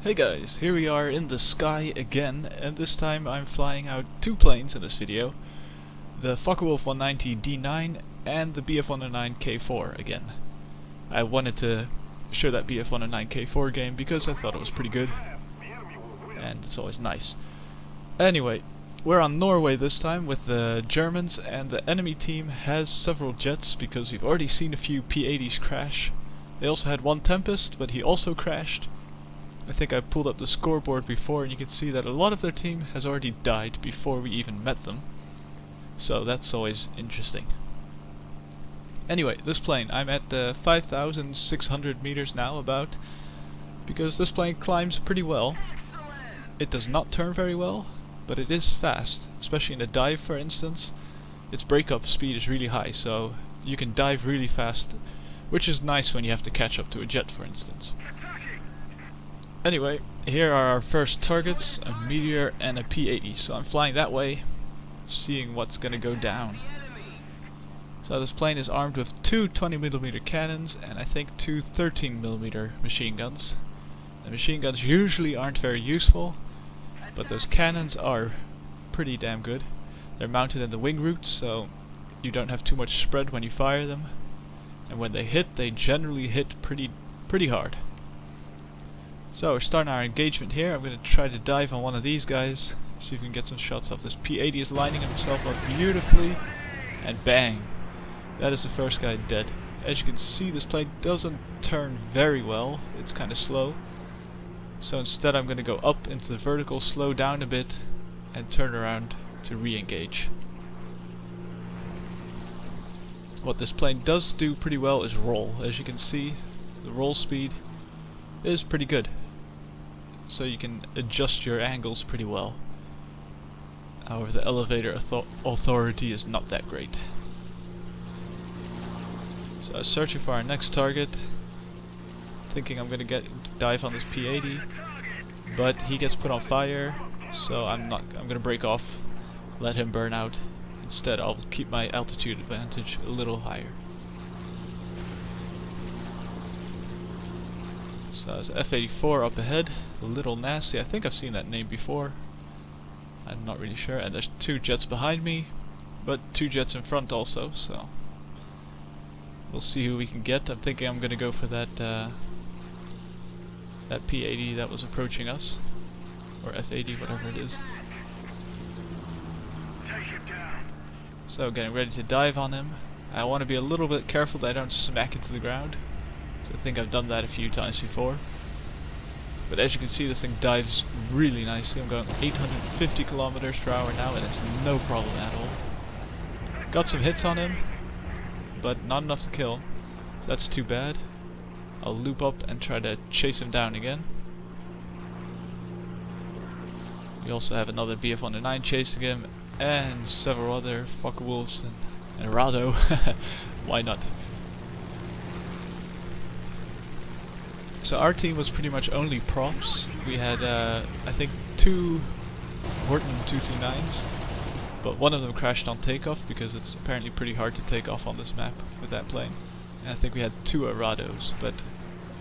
Hey guys, here we are in the sky again, and this time I'm flying out two planes in this video. The Focke-Wulf 190 D-9 and the BF-109 K-4 again. I wanted to show that BF-109 K-4 game because I thought it was pretty good, and it's always nice. Anyway, we're on Norway this time with the Germans, and the enemy team has several jets because we've already seen a few P-80s crash. They also had one Tempest, but he also crashed. I think I pulled up the scoreboard before and you can see that a lot of their team has already died before we even met them. So that's always interesting. Anyway, this plane, I'm at 5,600 meters now about, because this plane climbs pretty well. It does not turn very well, but it is fast, especially in a dive for instance. Its break-up speed is really high, so you can dive really fast, which is nice when you have to catch up to a jet for instance. Anyway, here are our first targets, a Meteor and a P-80, so I'm flying that way, seeing what's gonna go down. So this plane is armed with two 20mm cannons and I think two 13mm machine guns. The machine guns usually aren't very useful, but those cannons are pretty damn good. They're mounted in the wing roots, so you don't have too much spread when you fire them, and when they hit, they generally hit pretty hard. So we're starting our engagement here. I'm going to try to dive on one of these guys, see if we can get some shots off. This P-80 is lining himself up beautifully, and bang! That is the first guy dead. As you can see, this plane doesn't turn very well, it's kind of slow. So instead I'm going to go up into the vertical, slow down a bit, and turn around to re-engage. What this plane does do pretty well is roll. As you can see, the roll speed is pretty good, so you can adjust your angles pretty well. However, the elevator authority is not that great. So I was searching for our next target, thinking I'm gonna dive on this P-80, but he gets put on fire, so I'm gonna break off, let him burn out. Instead, I'll keep my altitude advantage a little higher. So there's F-84 up ahead, a little nasty. I think I've seen that name before. I'm not really sure. And there's two jets behind me, but two jets in front also, so we'll see who we can get. I'm thinking I'm gonna go for that that P-80 that was approaching us, or F-80, whatever it is. So getting ready to dive on him. I want to be a little bit careful that I don't smack into the ground. I think I've done that a few times before. But as you can see, this thing dives really nicely. I'm going 850 kilometers per hour now, and it's no problem at all. Got some hits on him, but not enough to kill. So that's too bad. I'll loop up and try to chase him down again. We also have another BF-109 chasing him, and several other Focke-Wulfs and a Rado. Why not? So our team was pretty much only props. We had, I think, two Horton 229s, but one of them crashed on takeoff because it's apparently pretty hard to take off on this map with that plane. And I think we had two Arados, but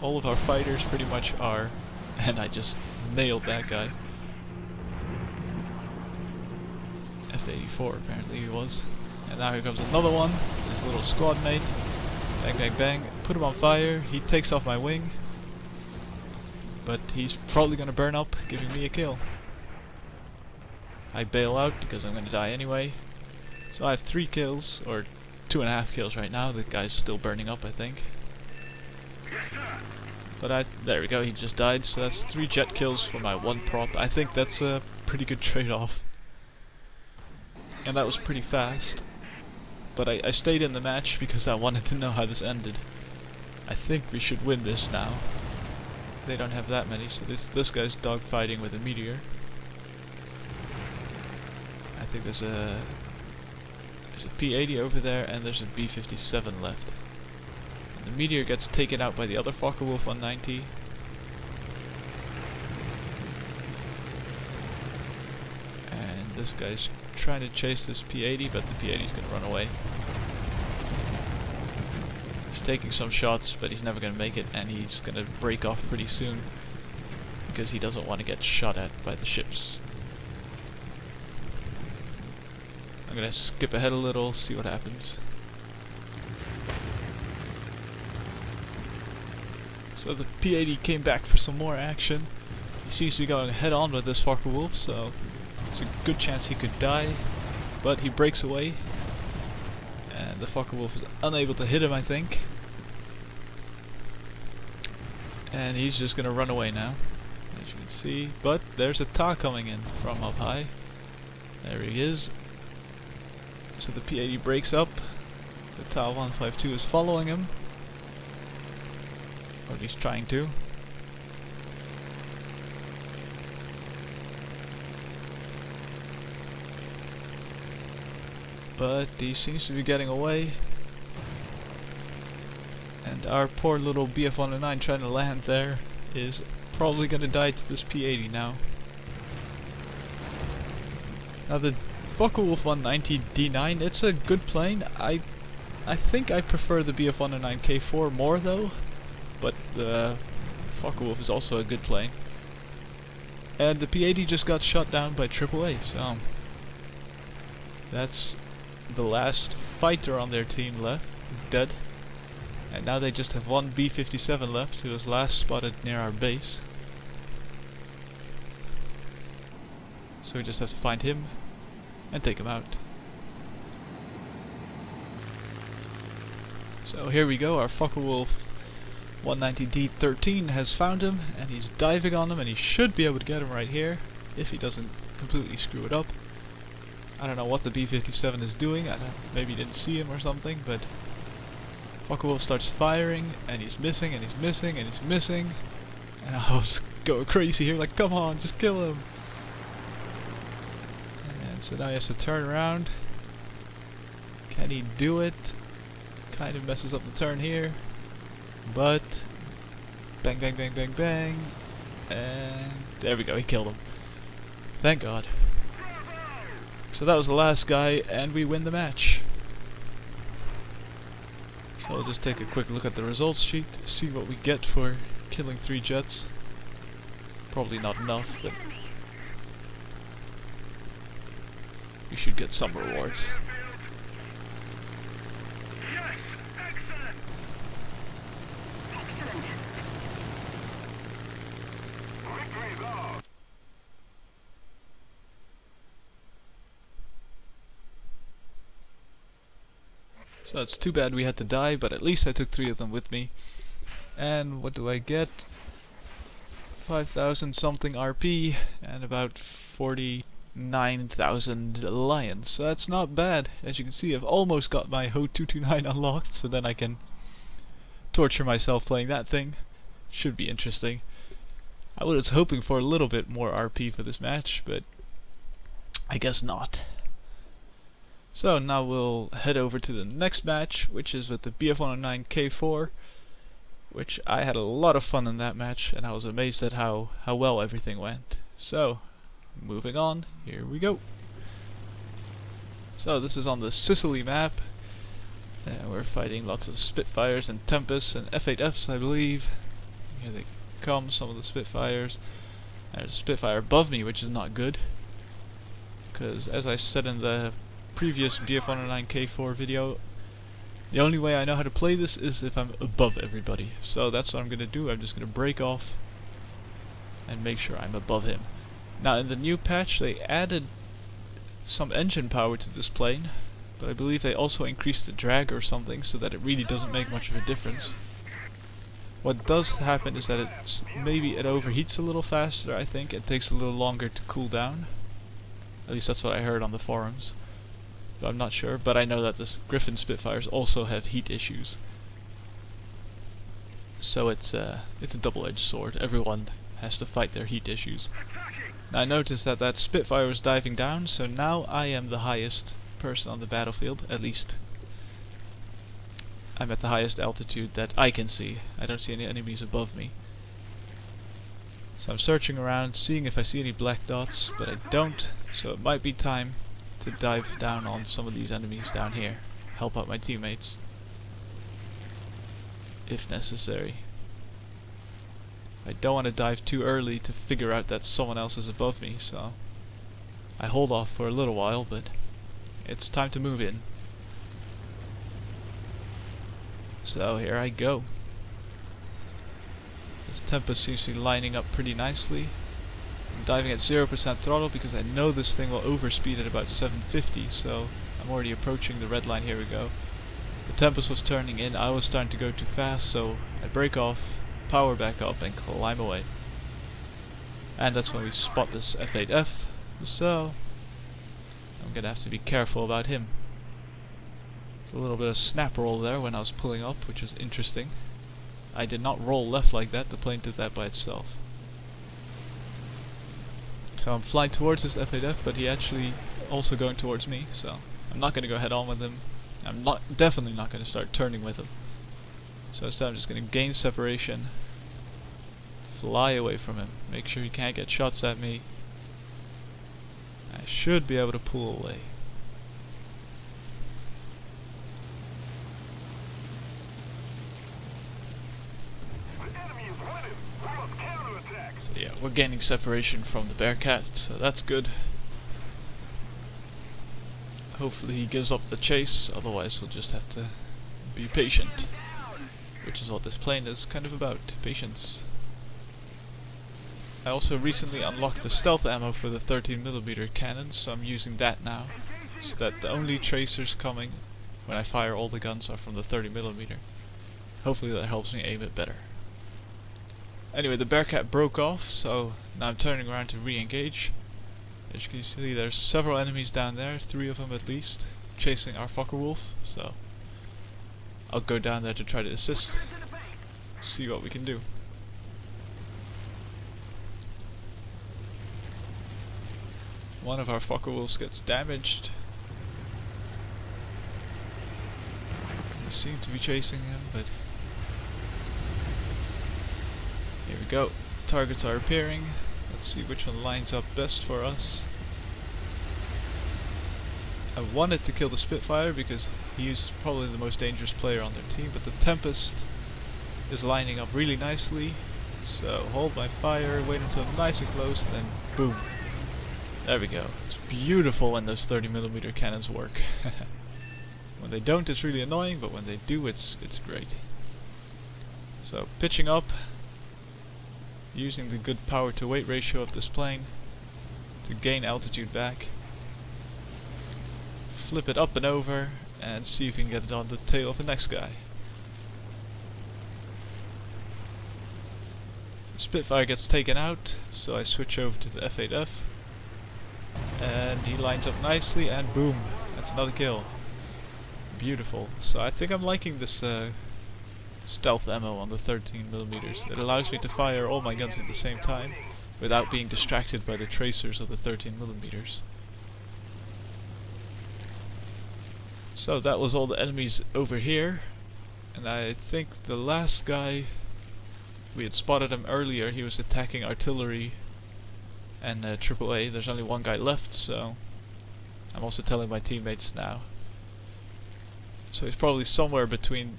all of our fighters pretty much are, and I just nailed that guy. F-84 apparently he was. And now here comes another one, his little squad mate. Bang bang bang, put him on fire, he takes off my wing. But he's probably gonna burn up, giving me a kill. I bail out because I'm gonna die anyway. So I have 3 kills, or 2.5 kills right now. The guy's still burning up, I think. But there we go, he just died, so that's 3 jet kills for my 1 prop. I think that's a pretty good trade-off. And that was pretty fast. But I stayed in the match because I wanted to know how this ended. I think we should win this now. They don't have that many, so this guy's dogfighting with a Meteor. I think there's a P-80 over there, and there's a B-57 left. And the Meteor gets taken out by the other Focke-Wulf 190. And this guy's trying to chase this P-80, but the P-80's gonna run away. Taking some shots, but he's never going to make it, and he's going to break off pretty soon. because he doesn't want to get shot at by the ships. I'm gonna skip ahead a little, see what happens. So the P-80 came back for some more action. He seems to be going head on with this Focke-Wulf, so there's a good chance he could die. But he breaks away, and the Focke-Wulf is unable to hit him, I think. And he's just gonna run away now, as you can see. But there's a TA coming in from up high. There he is. So the P-80 breaks up. The TA 152 is following him. Or at least trying to. But he seems to be getting away. And our poor little BF-109 trying to land there is probably going to die to this P-80 now. Now the Focke-Wulf 190 D-9, it's a good plane. I think I prefer the BF-109 K-4 more though, but the Focke-Wulf is also a good plane. And the P-80 just got shot down by AAA, so that's the last fighter on their team left, dead. And now they just have one B-57 left, who was last spotted near our base. So we just have to find him and take him out. So here we go, our Focke-Wulf 190D-13 has found him, and he's diving on him, and he should be able to get him right here, if he doesn't completely screw it up. I don't know what the B-57 is doing, maybe he didn't see him or something, but Focke-Wulf starts firing, and he's missing, and he's missing, and he's missing. And I was going crazy here, like, come on, just kill him. And so now he has to turn around. Can he do it? Kind of messes up the turn here. But, bang, bang, bang, bang, bang. And there we go, he killed him. Thank God. So that was the last guy, and we win the match. So I'll just take a quick look at the results sheet, see what we get for killing 3 jets. Probably not enough, but we should get some rewards. So it's too bad we had to die, but at least I took 3 of them with me. And what do I get? 5,000 something RP and about 49,000 lions. So that's not bad. As you can see, I've almost got my Ho-229 unlocked, so then I can torture myself playing that thing. Should be interesting. I was hoping for a little bit more RP for this match, but I guess not. So now we'll head over to the next match, which is with the BF-109 K-4, which I had a lot of fun in that match, and I was amazed at how well everything went. So, moving on, here we go. So this is on the Sicily map, and we're fighting lots of Spitfires and Tempests and F-8Fs, I believe. Here they come, some of the Spitfires. There's a Spitfire above me, which is not good, because as I said in the previous BF-109 K-4 video, the only way I know how to play this is if I'm above everybody. So that's what I'm going to do. I'm just going to break off and make sure I'm above him. Now in the new patch they added some engine power to this plane, but I believe they also increased the drag or something so that it really doesn't make much of a difference. What does happen is that maybe it overheats a little faster, I think. It takes a little longer to cool down. At least that's what I heard on the forums. I'm not sure, but I know that the Griffin Spitfires also have heat issues. So it's a double-edged sword. Everyone has to fight their heat issues. Now I noticed that that Spitfire was diving down, so now I am the highest person on the battlefield, at least. I'm at the highest altitude that I can see. I don't see any enemies above me. So I'm searching around, seeing if I see any black dots, but I don't, so it might be time to dive down on some of these enemies down here, help out my teammates if necessary. I don't want to dive too early to figure out that someone else is above me, so I hold off for a little while, but it's time to move in. So here I go. This Tempest seems to be lining up pretty nicely. I'm diving at 0% throttle because I know this thing will overspeed at about 750, so I'm already approaching the red line. Here we go. The Tempest was turning in, I was starting to go too fast, so I break off, power back up and climb away. And that's when we spot this F8F, so I'm gonna have to be careful about him. There's a little bit of snap roll there when I was pulling up, which is interesting. I did not roll left like that, the plane did that by itself. So I'm flying towards this F8F, but he actually also going towards me, so I'm not gonna go head on with him. I'm definitely not gonna start turning with him. So instead I'm just gonna gain separation, fly away from him, make sure he can't get shots at me. I should be able to pull away. So yeah, we're gaining separation from the Bearcat, so that's good. Hopefully he gives up the chase, otherwise we'll just have to be patient. Which is what this plane is kind of about, patience. I also recently unlocked the stealth ammo for the 13mm cannon, so I'm using that now. So that the only tracers coming when I fire all the guns are from the 30mm. Hopefully that helps me aim it better. Anyway, the Bearcat broke off, so now I'm turning around to re-engage. As you can see, there's several enemies down there, 3 of them at least, chasing our Focke-Wulf, so I'll go down there to try to assist, see what we can do. One of our Focke-Wulfs gets damaged. They seem to be chasing him, but here we go. Targets are appearing. Let's see which one lines up best for us. I wanted to kill the Spitfire because he's probably the most dangerous player on their team, but the Tempest is lining up really nicely. So hold my fire, wait until nice and close, then boom. There we go. It's beautiful when those 30mm cannons work. When they don't, it's really annoying, but when they do, it's great. So pitching up, using the good power to weight ratio of this plane to gain altitude back. Flip it up and over and see if we can get it on the tail of the next guy. Spitfire gets taken out, so I switch over to the F8F and he lines up nicely and boom, that's another kill. Beautiful. So I think I'm liking this stealth ammo on the 13mm. It allows me to fire all my guns at the same time without being distracted by the tracers of the 13mm. So that was all the enemies over here, and I think the last guy, we had spotted him earlier. He was attacking artillery and AAA. There's only one guy left, so I'm also telling my teammates now. So he's probably somewhere between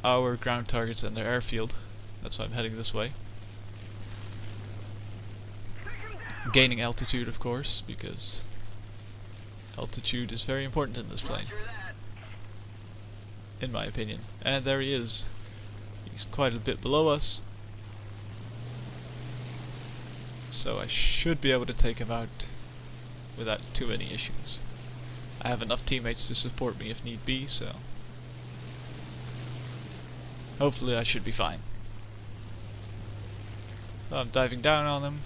our ground targets and their airfield. That's why I'm heading this way. Gaining altitude, of course, because altitude is very important in this plane, in my opinion. And there he is. He's quite a bit below us, so I should be able to take him out without too many issues. I have enough teammates to support me if need be, so hopefully I should be fine. So I'm diving down on him,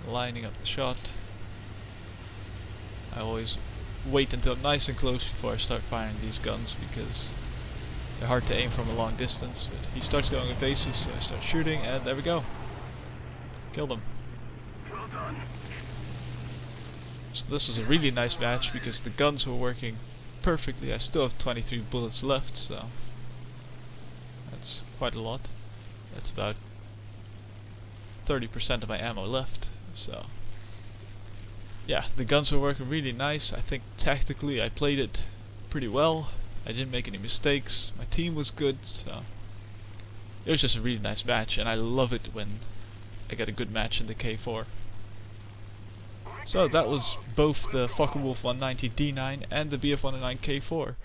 lining up the shot. I always wait until nice and close before I start firing these guns because they're hard to aim from a long distance. But he starts going evasive, so I start shooting, and there we go. Killed him. Well done. So this was a really nice match because the guns were working perfectly. I still have 23 bullets left, so that's quite a lot. That's about 30% of my ammo left, so yeah, the guns were working really nice. I think tactically I played it pretty well. I didn't make any mistakes. My team was good, so it was just a really nice match, and I love it when I get a good match in the K-4. So that was both the Focke-Wulf 190 D-9 and the BF-109 K-4.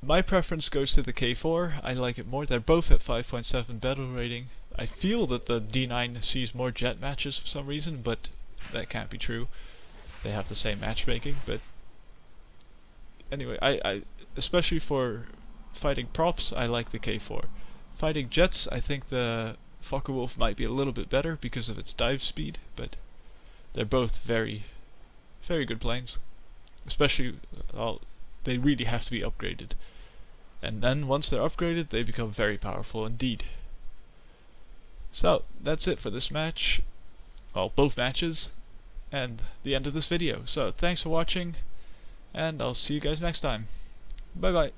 My preference goes to the K4. I like it more. They're both at 5.7 battle rating. I feel that the D9 sees more jet matches for some reason, but that can't be true. They have the same matchmaking, but anyway, I especially for fighting props, I like the K4. Fighting jets, I think the Focke-Wulf might be a little bit better because of its dive speed, but they're both very, very good planes. Especially, they really have to be upgraded. And then once they're upgraded, they become very powerful indeed. So, that's it for this match. Well, both matches. And the end of this video. So, thanks for watching. And I'll see you guys next time. Bye bye.